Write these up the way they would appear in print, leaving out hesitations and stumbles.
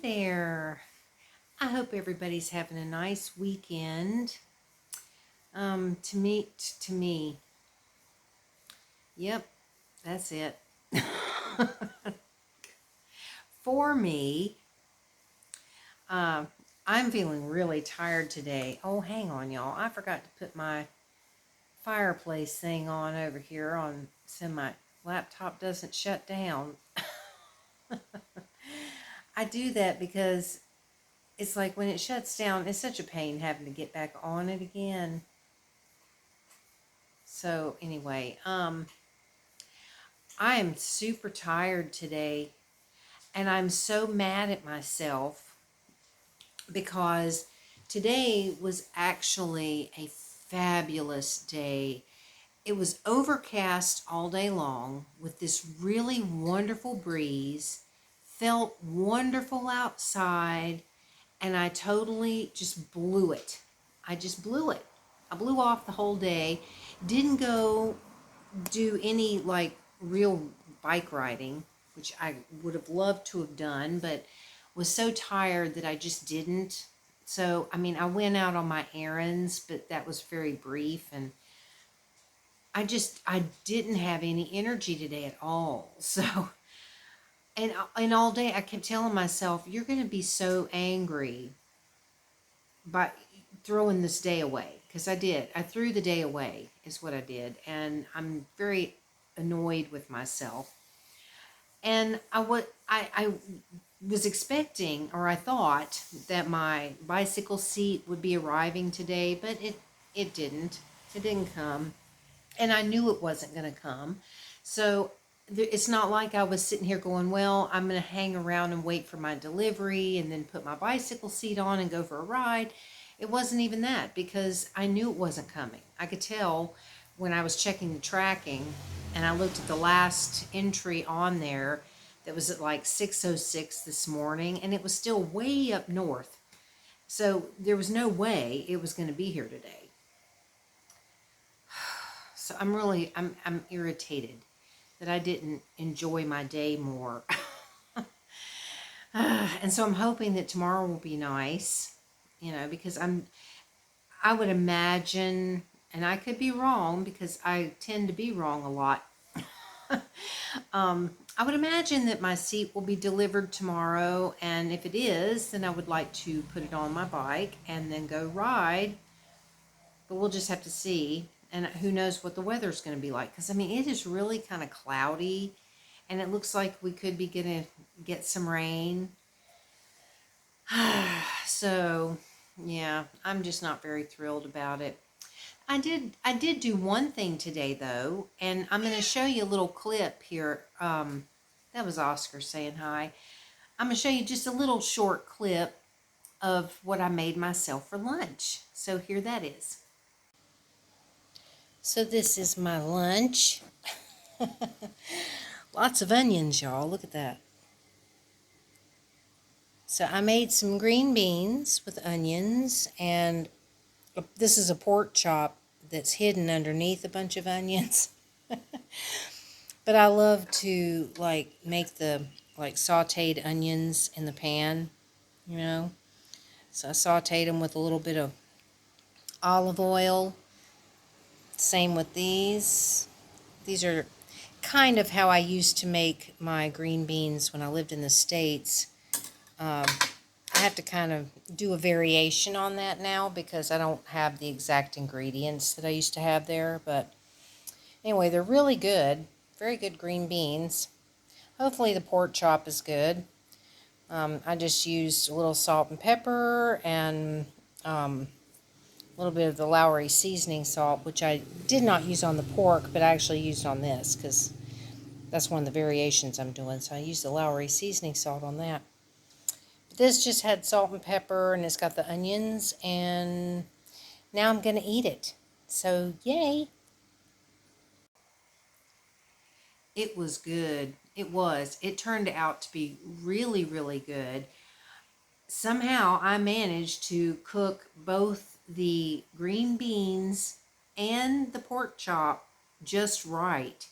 there. I hope everybody's having a nice weekend. To me, yep, that's it. For me, uh, I'm feeling really tired today. Oh, hang on, y'all. I forgot to put my fireplace thing on over here on so my laptop doesn't shut down. I do that because it's like when it shuts down, it's such a pain having to get back on it again. So anyway, I am super tired today, and I'm so mad at myself because today was actually a fabulous day. It was overcast all day long with this really wonderful breeze, felt wonderful outside, and I totally just blew it. I just blew it. I blew off the whole day. Didn't go do any like real bike riding, which I would have loved to have done, but was so tired that I just didn't. So, I mean, I went out on my errands, but that was very brief, and I didn't have any energy today at all. So, and all day I kept telling myself, you're going to be so angry by throwing this day away, because I did. I threw the day away is what I did, and I'm very annoyed with myself. And I was expecting, or I thought that my bicycle seat would be arriving today, but it didn't. It didn't come, and I knew it wasn't going to come. So it's not like I was sitting here going, well, I'm going to hang around and wait for my delivery and then put my bicycle seat on and go for a ride. It wasn't even that, because I knew it wasn't coming. I could tell when I was checking the tracking, and I looked at the last entry on there that was at like 6:06 this morning, and it was still way up north. So there was no way it was going to be here today. So I'm irritated that I didn't enjoy my day more. And so I'm hoping that tomorrow will be nice, because I would imagine, and I could be wrong because I tend to be wrong a lot. I would imagine that my seat will be delivered tomorrow, and if it is, then I would like to put it on my bike and then go ride. But we'll just have to see, and who knows what the weather's going to be like, because I mean, it is really kind of cloudy, and it looks like we could be going to get some rain. So, yeah, I'm just not very thrilled about it. I did do one thing today though, and I'm going to show you a little clip here. That was Oscar saying hi. I'm going to show you just a little short clip of what I made myself for lunch. So here that is. So this is my lunch. Lots of onions, y'all. Look at that. So I made some green beans with onions, and this is a pork chop that's hidden underneath a bunch of onions. But I love to make the sauteed onions in the pan. So I sauteed them with a little bit of olive oil. Same with these. These are kind of how I used to make my green beans when I lived in the States. I have to kind of do a variation on that now because I don't have the exact ingredients that I used to have there. But anyway, they're really good. Very good green beans. Hopefully the pork chop is good. I just used a little salt and pepper and a little bit of the Lowry seasoning salt, which I did not use on the pork, but I actually used on this because that's one of the variations I'm doing. So I used the Lowry seasoning salt on that. But this just had salt and pepper, and it's got the onions, and now I'm going to eat it. So, yay! It was good. It was. It turned out to be really, really good. Somehow I managed to cook both the green beans and the pork chop just right.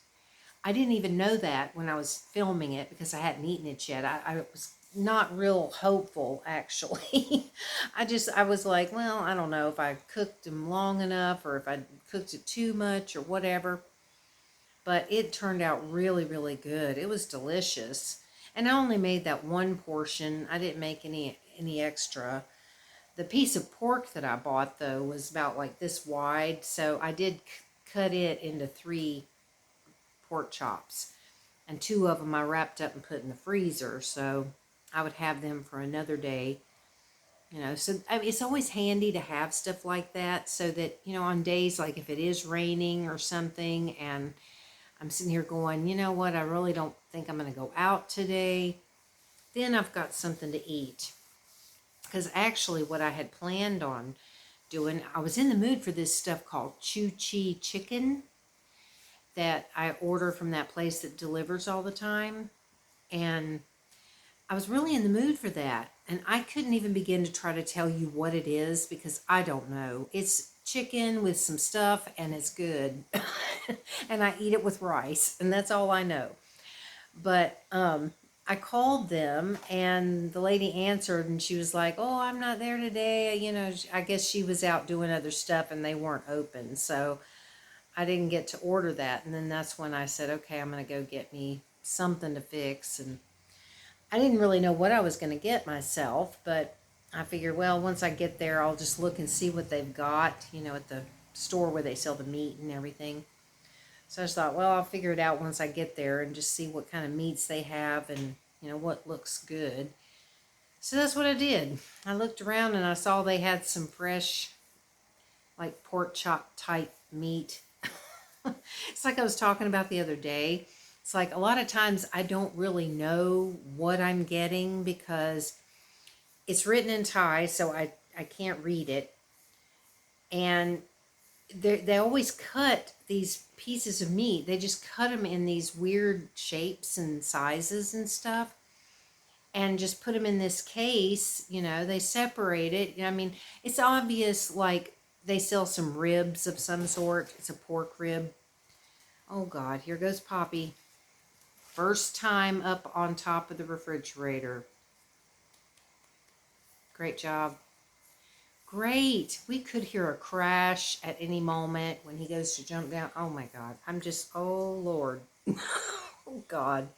I didn't even know that when I was filming it because I hadn't eaten it yet. I was not real hopeful, actually. I was like, well, I don't know if I cooked them long enough or if I cooked it too much or whatever. But it turned out really, really good. It was delicious. And I only made that one portion. I didn't make any extra. The piece of pork that I bought, though, was about like this wide, so I did cut it into 3 pork chops, and 2 of them I wrapped up and put in the freezer, so I would have them for another day. So I mean, it's always handy to have stuff like that, so that on days like if it is raining or something, and I'm sitting here going, you know what, I really don't think I'm going to go out today, then I've got something to eat. Because actually, what I had planned on doing, I was in the mood for this stuff called Chu Chi chicken that I order from that place that delivers all the time. And I was really in the mood for that. And I couldn't even begin to try to tell you what it is because I don't know. It's chicken with some stuff and it's good. And I eat it with rice, and that's all I know. But I called them, and the lady answered, and she was like, "Oh, I'm not there today." I guess she was out doing other stuff, and they weren't open, so I didn't get to order that. And then that's when I said, "Okay, I'm gonna go get me something to fix." And I didn't really know what I was gonna get myself, but I figured, well, once I get there, I'll just look and see what they've got, at the store where they sell the meat and everything. So I just thought, well, I'll figure it out once I get there and just see what kind of meats they have and, what looks good. So that's what I did. I looked around and I saw they had some fresh, like pork chop type meat. It's like I was talking about the other day. It's like a lot of times I don't really know what I'm getting because it's written in Thai, so I can't read it. And they always cut these pieces of meat. They just cut them in these weird shapes and sizes and stuff, and just put them in this case. They separate it. I mean, it's obvious like they sell some ribs of some sort. It's a pork rib. Oh God, here goes Poppy. First time up on top of the refrigerator. Great job. Great. We could hear a crash at any moment when he goes to jump down. Oh my God. Oh Lord. Oh God.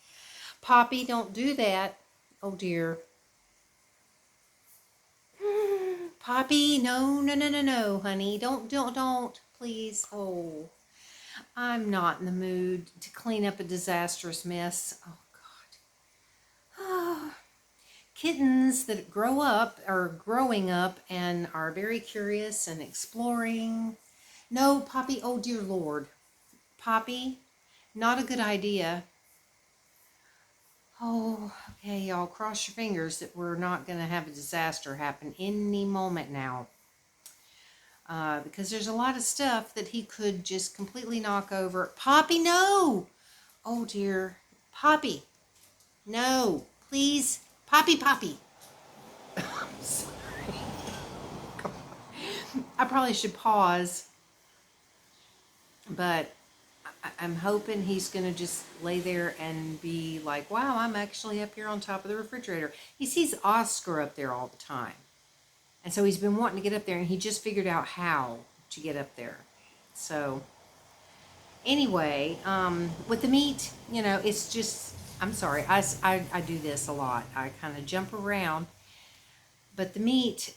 Poppy, don't do that. Oh dear. Poppy, no, no, no, no, no, honey. Don't, please. Oh, I'm not in the mood to clean up a disastrous mess. Oh God. Kittens that grow up are growing up and are very curious and exploring. No, Poppy, oh dear Lord. Poppy, not a good idea. Oh, okay, y'all, cross your fingers that we're not going to have a disaster happen any moment now. Because there's a lot of stuff that he could just completely knock over. Poppy, no! Oh dear. Poppy, no. Please. Poppy, Poppy. I'm sorry. I probably should pause, but I'm hoping he's going to just lay there and be like, wow, I'm actually up here on top of the refrigerator. He sees Oscar up there all the time. And so he's been wanting to get up there, and he just figured out how to get up there. So anyway, with the meat, it's just, I'm sorry, I do this a lot. I kind of jump around. But the meat,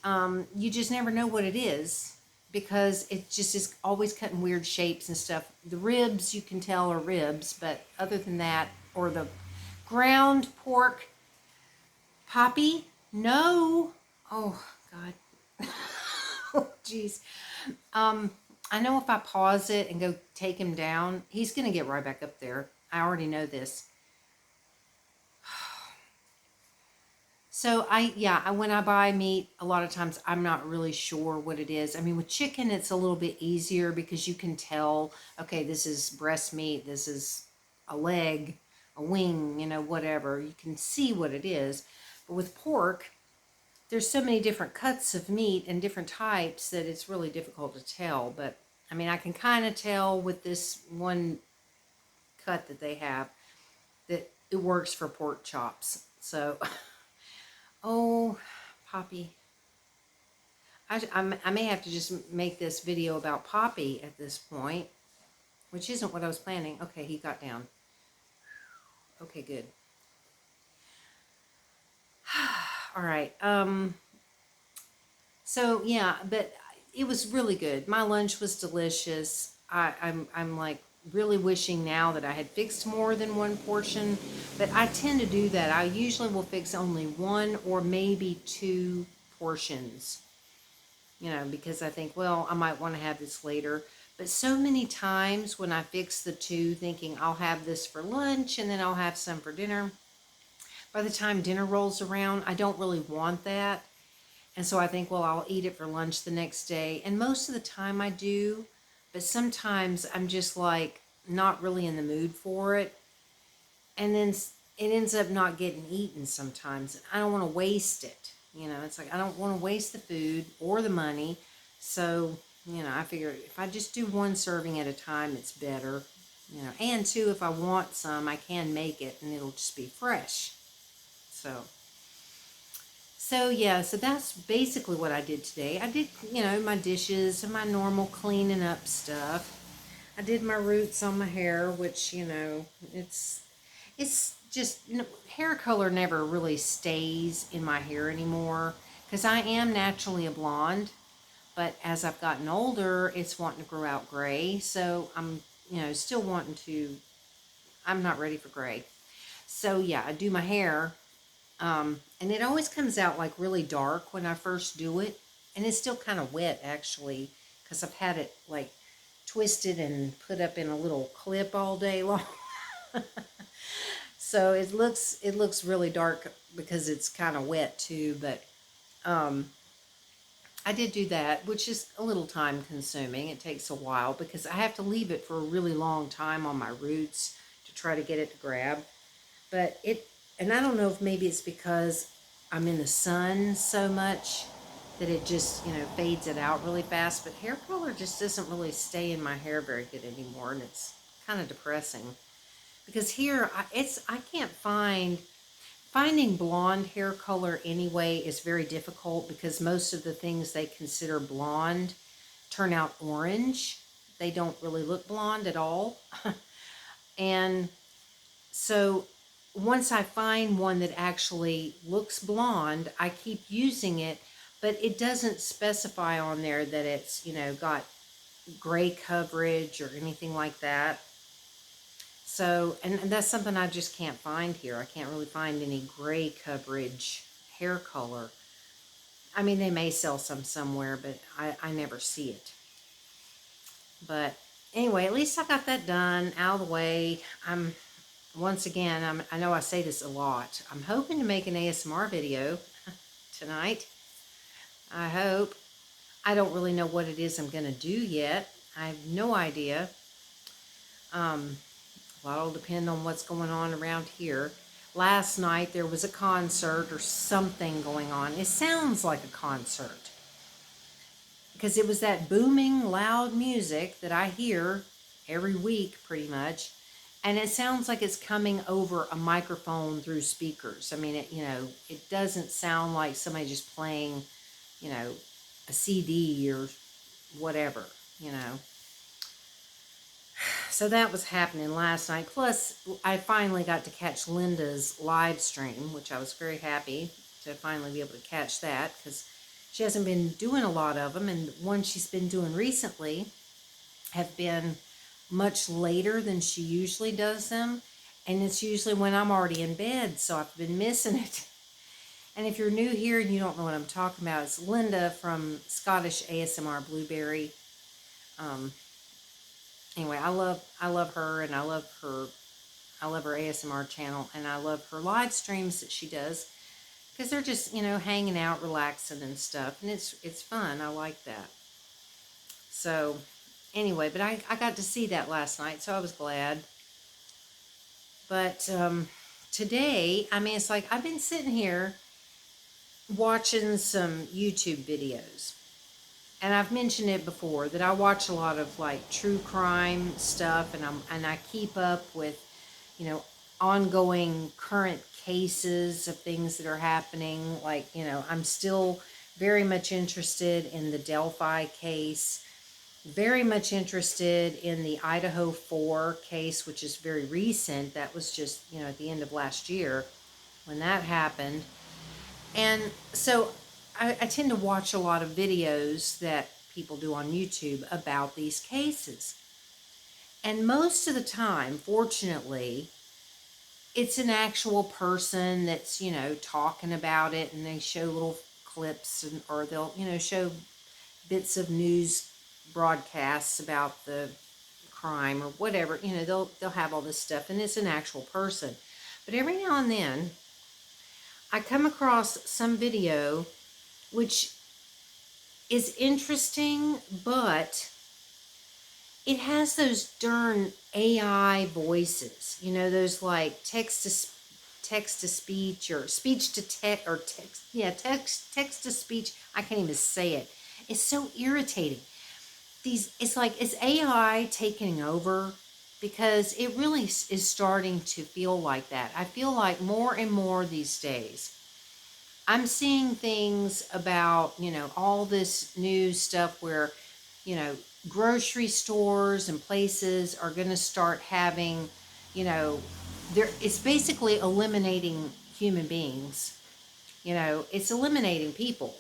you just never know what it is because it just is always cut in weird shapes and stuff. The ribs, you can tell are ribs, but other than that, or the ground pork, Poppy, no. Oh, God. Oh, jeez. I know if I pause it and go take him down, he's going to get right back up there. I already know this. So when I buy meat, a lot of times I'm not really sure what it is. I mean, with chicken, it's a little bit easier because you can tell, okay, this is breast meat, this is a leg, a wing, whatever. You can see what it is. But with pork, there's so many different cuts of meat and different types that it's really difficult to tell. But I mean, I can kind of tell with this one cut that they have that it works for pork chops. So Oh, Poppy. I may have to just make this video about Poppy at this point, which isn't what I was planning. Okay, he got down. Okay, good. All right. So yeah, but it was really good. My lunch was delicious. I'm like really wishing now that I had fixed more than one portion, but I tend to do that. I usually will fix only one or maybe two portions, because I think, well, I might want to have this later. But so many times when I fix the two, thinking I'll have this for lunch and then I'll have some for dinner, by the time dinner rolls around, I don't really want that. And so I think, well, I'll eat it for lunch the next day. And most of the time I do, but sometimes I'm just like not really in the mood for it. And then it ends up not getting eaten sometimes. I don't want to waste it. It's like I don't want to waste the food or the money. So, I figure if I just do one serving at a time, it's better. And two, if I want some, I can make it and it'll just be fresh. So yeah, so that's basically what I did today. I did, my dishes and my normal cleaning up stuff. I did my roots on my hair, which, it's just, hair color never really stays in my hair anymore because I am naturally a blonde, but as I've gotten older, it's wanting to grow out gray. So I'm, still wanting to, I'm not ready for gray. So yeah, I do my hair. And it always comes out like really dark when I first do it. And it's still kind of wet actually, because I've had it like twisted and put up in a little clip all day long. So it looks really dark because it's kind of wet too, but I did do that, which is a little time consuming. It takes a while because I have to leave it for a really long time on my roots to try to get it to grab. But and I don't know if maybe it's because I'm in the sun so much that it just, fades it out really fast. But hair color just doesn't really stay in my hair very good anymore, and it's kind of depressing. Because here, I can't finding blonde hair color anyway is very difficult because most of the things they consider blonde turn out orange. They don't really look blonde at all. And so once I find one that actually looks blonde, I keep using it, but it doesn't specify on there that it's, got gray coverage or anything like that. So, and that's something I just can't find here. I can't really find any gray coverage hair color. I mean, they may sell some somewhere, but I never see it. But anyway, at least I got that done, out of the way. Once again, I know I say this a lot. I'm hoping to make an ASMR video tonight. I hope. I don't really know what it is I'm going to do yet. I have no idea. A lot will depend on what's going on around here. Last night there was a concert or something going on. It sounds like a concert because it was that booming, loud music that I hear every week pretty much. And it sounds like it's coming over a microphone through speakers. I mean, it doesn't sound like somebody just playing, a CD or whatever, So that was happening last night. Plus, I finally got to catch Linda's live stream, which I was very happy to finally be able to catch that because she hasn't been doing a lot of them. And the ones she's been doing recently have been much later than she usually does them, and it's usually when I'm already in bed, so I've been missing it. And if you're new here and you don't know what I'm talking about, it's Linda from Scottish ASMR Blueberry. Anyway, I love her, and I love her ASMR channel, and I love her live streams that she does because they're just, hanging out, relaxing and stuff, and it's fun. I like that. So anyway, but I got to see that last night, so I was glad. But today, I mean, it's like I've been sitting here watching some YouTube videos. And I've mentioned it before that I watch a lot of like true crime stuff, and I keep up with, ongoing current cases of things that are happening. Like, I'm still very much interested in the Delphi case, very much interested in the Idaho 4 case, which is very recent. That was just, at the end of last year when that happened. And so I tend to watch a lot of videos that people do on YouTube about these cases. And most of the time, fortunately, it's an actual person that's, talking about it, and they show little clips, or they'll, show bits of news broadcasts about the crime or whatever. They'll have all this stuff, and it's an actual person. But every now and then, I come across some video which is interesting, but it has those darn AI voices, those like text to speech, or speech to text, or text to speech. I can't even say it. It's so irritating. It's like, is AI taking over? Because it really is starting to feel like that. I feel like more and more these days, I'm seeing things about, all this new stuff where, grocery stores and places are going to start having, it's basically eliminating human beings. It's eliminating people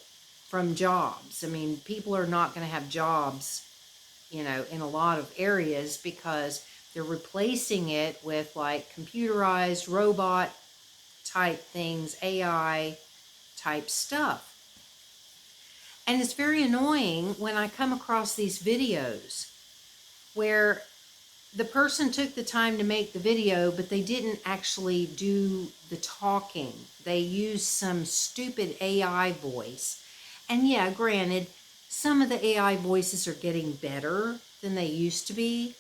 from jobs. I mean, people are not going to have jobs, in a lot of areas, because they're replacing it with like computerized robot type things, AI type stuff. And it's very annoying when I come across these videos where the person took the time to make the video, but they didn't actually do the talking. They used some stupid AI voice. And yeah, granted, some of the AI voices are getting better than they used to be.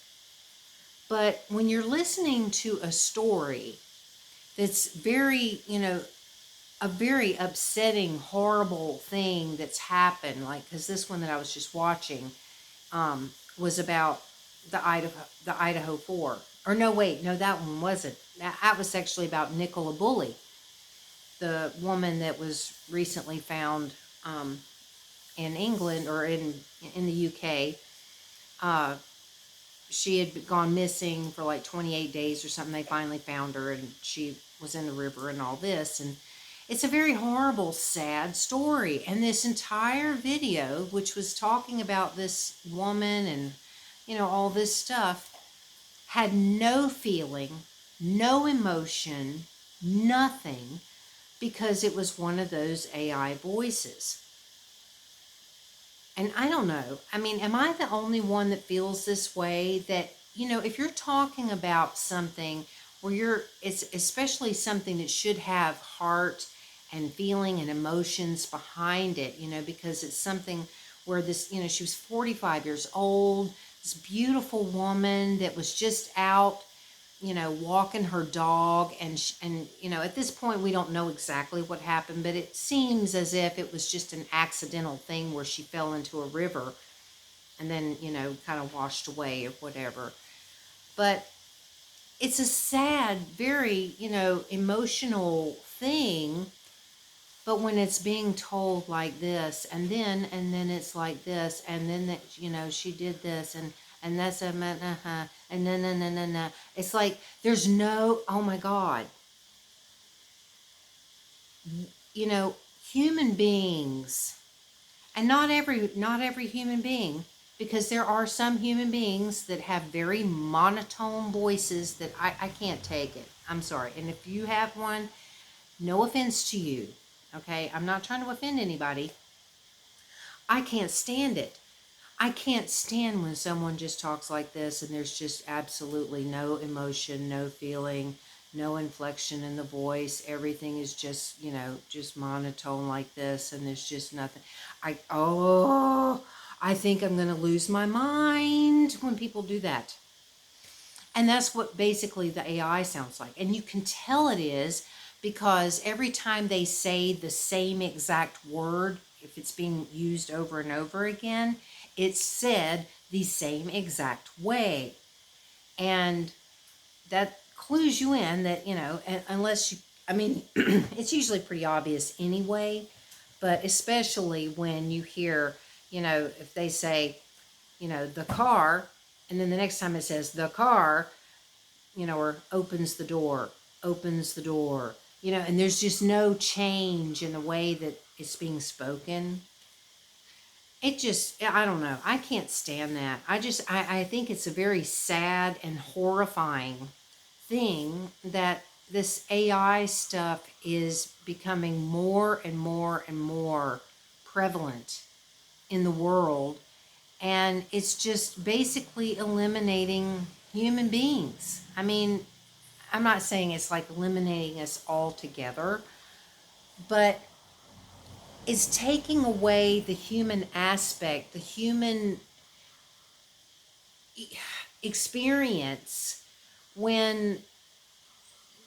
But when you're listening to a story that's very, a very upsetting, horrible thing that's happened, like, because this one that I was just watching was about the Idaho 4. Or no, wait, no, that one wasn't. That was actually about Nicola Bulley, the woman that was recently found in England, or in the UK. She had gone missing for like 28 days or something. They finally found her, and she was in the river and all this. And it's a very horrible, sad story. And this entire video, which was talking about this woman and, all this stuff, had no feeling, no emotion, nothing, because it was one of those AI voices. And I don't know. I mean, am I the only one that feels this way? That, if you're talking about something where it's especially something that should have heart and feeling and emotions behind it, because it's something where this, she was 45 years old, this beautiful woman that was just out, walking her dog, and at this point we don't know exactly what happened, but it seems as if it was just an accidental thing where she fell into a river and then, kind of washed away or whatever. But it's a sad, very, emotional thing. But when it's being told like this, and then it's like this, and then that, she did this, and that's a and no. It's like there's no, oh my God. Human beings, and not every human being, because there are some human beings that have very monotone voices that I can't take it. I'm sorry. And if you have one, no offense to you. Okay, I'm not trying to offend anybody. I can't stand it. I can't stand when someone just talks like this and there's just absolutely no emotion, no feeling, no inflection in the voice. Everything is just, just monotone like this, and there's just nothing. I think I'm going to lose my mind when people do that. And that's what basically the AI sounds like. And you can tell it is, because every time they say the same exact word, if it's being used over and over again, it's said the same exact way. And that clues you in that, unless I mean, it's usually pretty obvious anyway, but especially when you hear, if they say, the car, and then the next time it says the car, or opens the door, and there's just no change in the way that it's being spoken. It just, I don't know. I can't stand that. I think it's a very sad and horrifying thing that this AI stuff is becoming more and more and more prevalent in the world. And it's just basically eliminating human beings. I mean, I'm not saying it's like eliminating us altogether, but it's taking away the human aspect, the human experience when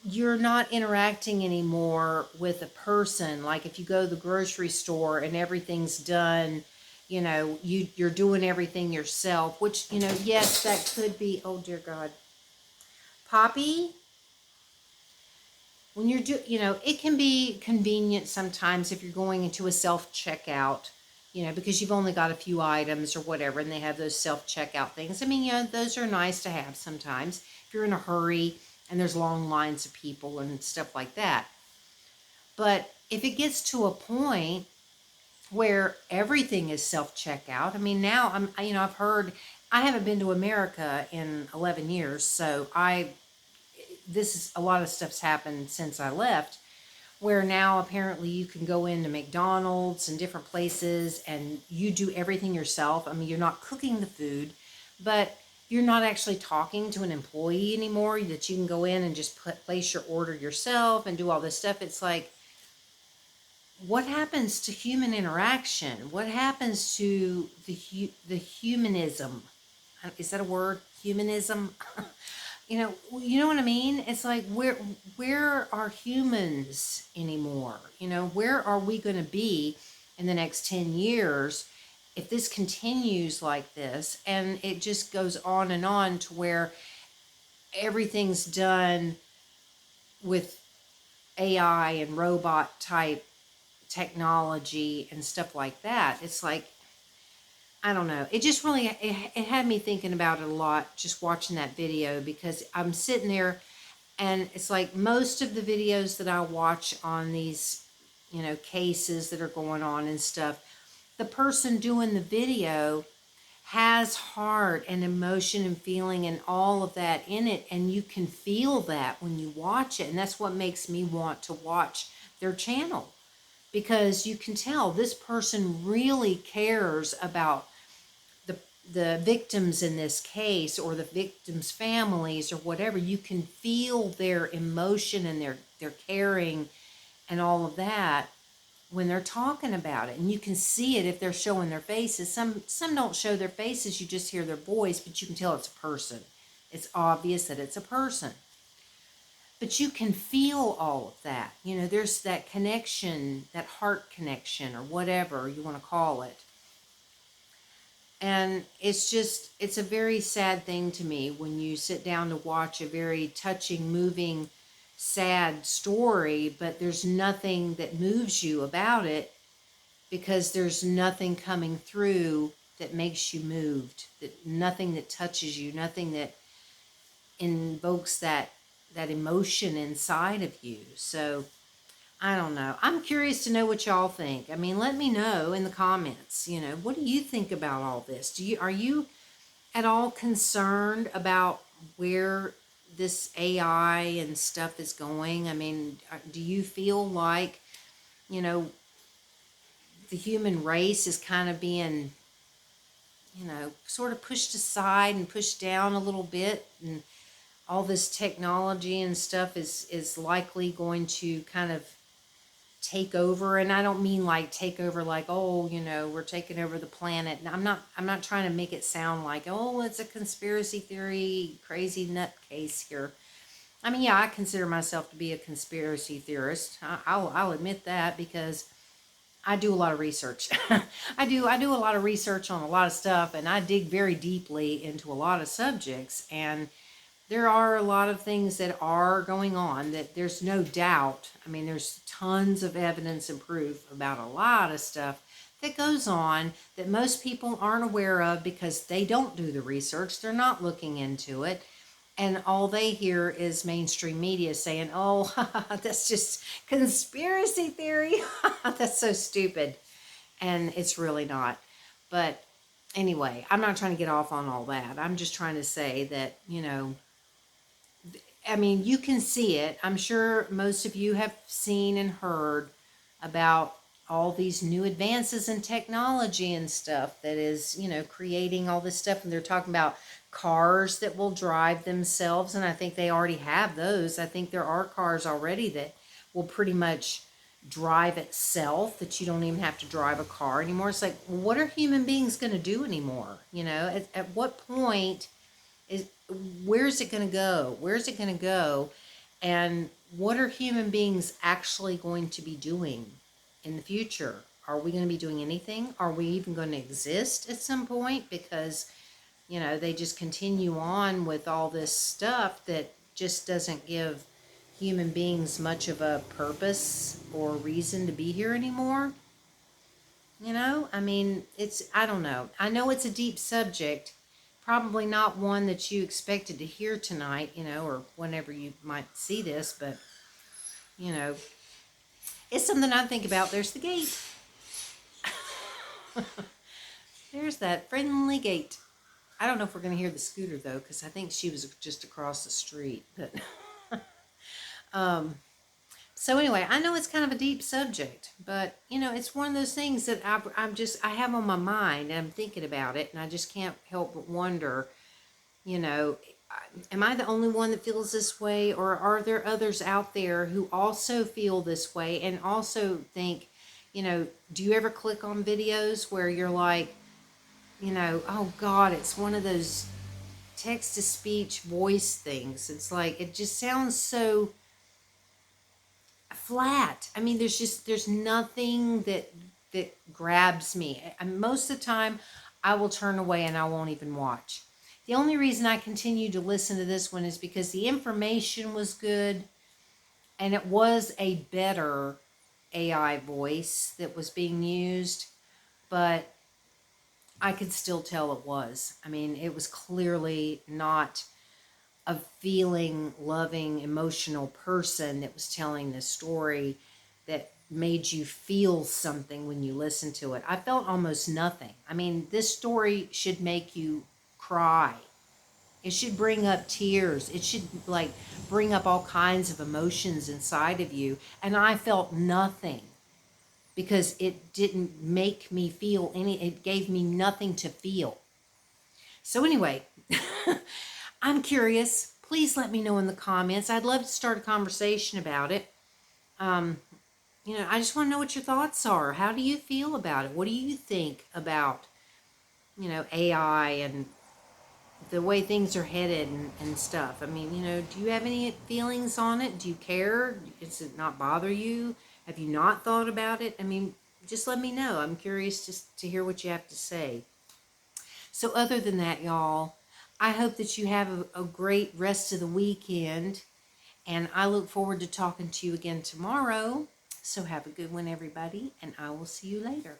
you're not interacting anymore with a person. Like if you go to the grocery store and everything's done, you're doing everything yourself, which, yes, that could be, oh dear God. Poppy, when it can be convenient sometimes if you're going into a self-checkout, because you've only got a few items or whatever, and they have those self-checkout things. I mean, those are nice to have sometimes if you're in a hurry and there's long lines of people and stuff like that. But if it gets to a point where everything is self-checkout, I mean, now I've heard, I haven't been to America in 11 years, so this is a lot of stuff's happened since I left, where now apparently you can go into McDonald's and different places and you do everything yourself. I mean, you're not cooking the food, but you're not actually talking to an employee anymore, that you can go in and just place your order yourself and do all this stuff. It's like, what happens to human interaction? What happens to the humanism? Is that a word? Humanism? You know what I mean? It's like, where are humans anymore? Where are we going to be in the next 10 years if this continues like this? And it just goes on to where everything's done with AI and robot type technology and stuff like that. It's like, I don't know. It just really, it had me thinking about it a lot just watching that video, because I'm sitting there and it's like most of the videos that I watch on these, cases that are going on and stuff, the person doing the video has heart and emotion and feeling and all of that in it. And you can feel that when you watch it. And that's what makes me want to watch their channel, because you can tell this person really cares about the victims in this case, or the victims' families, or whatever. You can feel their emotion and their caring and all of that when they're talking about it. And you can see it if they're showing their faces. Some don't show their faces, you just hear their voice, but you can tell it's a person. It's obvious that it's a person. But you can feel all of that. There's that connection, that heart connection, or whatever you want to call it. And it's a very sad thing to me when you sit down to watch a very touching, moving, sad story, but there's nothing that moves you about it, because there's nothing coming through that makes you moved, nothing that touches you, nothing that invokes that emotion inside of you. So I don't know. I'm curious to know what y'all think. I mean, let me know in the comments, what do you think about all this? Are you at all concerned about where this AI and stuff is going? I mean, do you feel like, the human race is kind of being, sort of pushed aside and pushed down a little bit, and all this technology and stuff is likely going to kind of take over? And I don't mean like take over like, oh, we're taking over the planet. And I'm not trying to make it sound like, oh, it's a conspiracy theory crazy nutcase here. I mean, yeah, I consider myself to be a conspiracy theorist. I'll admit that, because I do a lot of research. I do a lot of research on a lot of stuff, and I dig very deeply into a lot of subjects. And there are a lot of things that are going on that there's no doubt. I mean, there's tons of evidence and proof about a lot of stuff that goes on that most people aren't aware of because they don't do the research. They're not looking into it. And all they hear is mainstream media saying, oh, that's just conspiracy theory. That's so stupid. And it's really not. But anyway, I'm not trying to get off on all that. I'm just trying to say that, I mean, you can see it. I'm sure most of you have seen and heard about all these new advances in technology and stuff that is, creating all this stuff. And they're talking about cars that will drive themselves. And I think they already have those. I think there are cars already that will pretty much drive itself, that you don't even have to drive a car anymore. It's like, what are human beings going to do anymore? At what point is, where's it going to go? Where's it going to go? And what are human beings actually going to be doing in the future? Are we going to be doing anything? Are we even going to exist at some point? Because, they just continue on with all this stuff that just doesn't give human beings much of a purpose or reason to be here anymore. I mean, I don't know. I know it's a deep subject, probably not one that you expected to hear tonight, or whenever you might see this, but, it's something I think about. There's the gate. There's that friendly gate. I don't know if we're going to hear the scooter, though, because I think she was just across the street, but... So anyway, I know it's kind of a deep subject, but it's one of those things that I have on my mind and I'm thinking about it, and I just can't help but wonder, am I the only one that feels this way, or are there others out there who also feel this way and also think, do you ever click on videos where you're like, oh God, it's one of those text to speech voice things. It's like, it just sounds so flat. I mean, there's nothing that grabs me. Most of the time I will turn away and I won't even watch. The only reason I continue to listen to this one is because the information was good and it was a better AI voice that was being used, but I could still tell it was. I mean, it was clearly not a feeling, loving, emotional person that was telling this story that made you feel something when you listened to it. I felt almost nothing. I mean, this story should make you cry. It should bring up tears. It should bring up all kinds of emotions inside of you. And I felt nothing because it didn't make me feel it gave me nothing to feel. So anyway, I'm curious. Please let me know in the comments. I'd love to start a conversation about it. I just want to know what your thoughts are. How do you feel about it? What do you think about, AI and the way things are headed and stuff? I mean, do you have any feelings on it? Do you care? Does it not bother you? Have you not thought about it? I mean, just let me know. I'm curious just to hear what you have to say. So other than that, y'all, I hope that you have a great rest of the weekend, and I look forward to talking to you again tomorrow. So have a good one, everybody, and I will see you later.